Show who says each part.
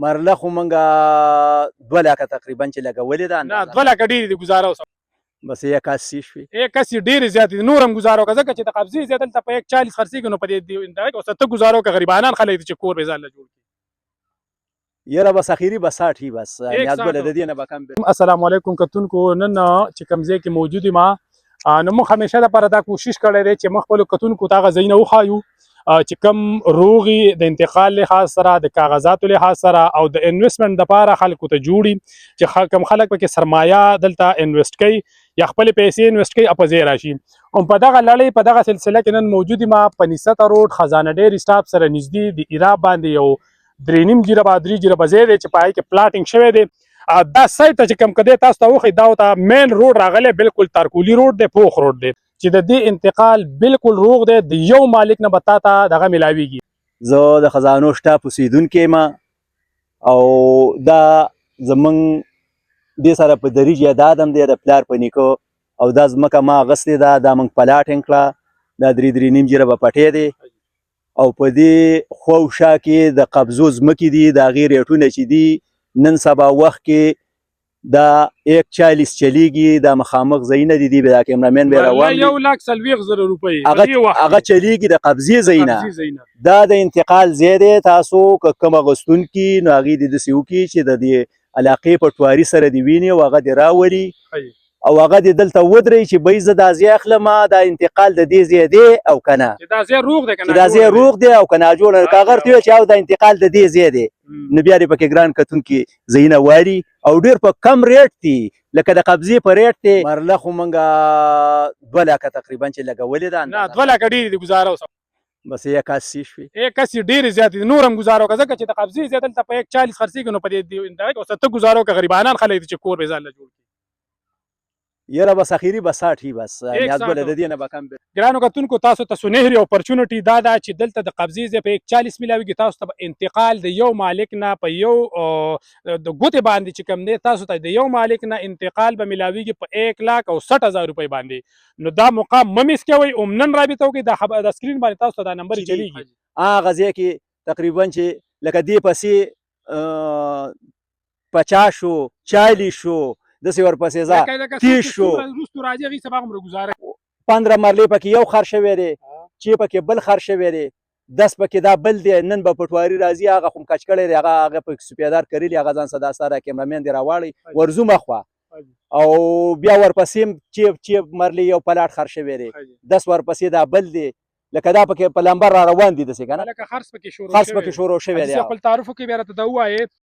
Speaker 1: مرله خو مونږه 2 لکه تقریبا چې لګولې ده.
Speaker 2: نه 2 لکه ډېرې دي ګزاره وسه
Speaker 1: بس 81 شوي.
Speaker 2: 81 ډېرې زیاتې دي. نور هم ګزاره وکړه ځکه چې د قبضې ځای دلته په 140 خرڅېږي نو په دې دغه کې اوس ته ګزاره وکړه. غریبانان خلک دي چې کور به ځان له جوړ کړي.
Speaker 1: یاره بس اخیری بس 60 هی بس نیاز بله د دې نه به کم.
Speaker 2: السلام علیکم کتونکو. نن چې کوم ځای کې موجود یم نو موږ همیشه لپاره دا کوشش کړی دی چې موږ خپلو کتونکو ته هغه ځایونه وښایو چې کوم روغي د انتقال لحاظ سره د کاغذاتو لحاظ سره او د انویسټمنټ دپاره خلکو ته جوړي چې کوم خلک پکې سرمایه دلته انویسټ کوي یا خپلې پیسې انویسټ کوي او په ځای راشي. په دغه لړۍ په دغه سلسله کې نن موجود یم په نسته روډ خزانه ډیر اسټاپ سره نږدې د ایراب باندې یو 3.5 جریبه 3 جریبه ځای دی چې په هغې کې پلاټینګ شوی دی. دا سایټ ته چې کوم کدی تاسو ته وښیي دا ورته مین روډ راغلی بالکل تارکولي روډ دی پوخ روډ دی چې د دې انتقال بالکل روغ دی. د یو مالک نه به تا ته دغه میلاویږي.
Speaker 1: زه د خزانو شټاپ اوسېدونکی یم او دا زمونږ دې سره په دري جایداد هم دی د پلار په نیکه او دا ځمکه ما اخیستې ده. دا موږ پلاټینګ کړه. دا 3.5 جریبه پټی دی او په دې خوا او شا کې د قبضو ځمکې دي. د هغې ریټونه چې دي نن سبا وخت کې دا 140 چلیږي. دا مخامخ ځایونه دي. دی به دا کیمرامین بیا روان دی
Speaker 2: 1,40,000 روپۍ
Speaker 1: هغه چلیږي د قبضې ځایونه. دا د انتقال ځای دی. تاسو که کوم اغوستونکي نو هغې دې داسې وکړي چې د دې علاقې پټواري سره دې ویني او هغه دې راولي او هغه دې دلته ودرئ چې بی زه دا ځای اخلم دا انتقال د دې ځای دی او که نه
Speaker 2: چې دا ځای روغ دی
Speaker 1: چې دا ځای روغ دی او که ناجوړه. که هغه ورته وویل چې او دا انتقال د دې ځای دی نو بیا دې پکې ګران کتونکي ځایونه والي او ډېر په کم ریټ دي لکه د قبضې په ریټ دی. مرله خو مونږه 2 لکه تقریبا چې لګولې ده.
Speaker 2: نه 2 لکه ډېرې دي ګزاره وسه
Speaker 1: بس 81 شوي.
Speaker 2: 81 ډېرې زیاتې دي. نور هم ګزاره وکړه ځکه چې د قبضې ځای دلته په 140 خرڅېږي نو په دې دغه کې اوس ته ګزاره وکړه. غریبانان خلک دي چې کور به ځان له جوړ کړي.
Speaker 1: یاره بس اخیری بس 60 هی بس نیاز بله د دې نه به کم.
Speaker 2: ګرانو کتونکو تاسو ته سنهري اپرچونټي دا ده چې دلته د قبضې ځای په 140 میلاویږي. تاسو ته انتقال د یو مالک نه په یو د ګوتې باندې چې کوم دی تاسو ته د یو مالک نه انتقال به میلاویږي په 1,60,000 روپۍ باندې. نو دا مقام مه میس کوئ. عموماً رابطه وکړئ. د سکرین باندې تاسو ته دا نمبر چلیږي.
Speaker 1: هغه ځای کې تقریبا چې لکه دې پسې 50 شو 40 شو داسې ورپسې ځه 30 شو
Speaker 2: وروستو راځي هغې سبا هغومره ګزاره
Speaker 1: 15 مرلې پکې یو خر شوی دی چې پکې بل خر شوی دی 10 پکې دا بل دی. نن به پټواري راځي هغه خو کچ کړی دی هغه پکې سپیدار کړي هغه ځان سره دا سره کیمرامین دی راواړئ ورځو مخوا او بیا ورپسې چې مرلې یو پلاټ خر شوی دی 10 ورپسې دا بل دی لکه دا پکې په لمبر را روان دي داسې که نه
Speaker 2: لکه خرڅ پکې شروع
Speaker 1: شوی دی.
Speaker 2: خپل تعارف وکړئ بیا راته دا ووایې.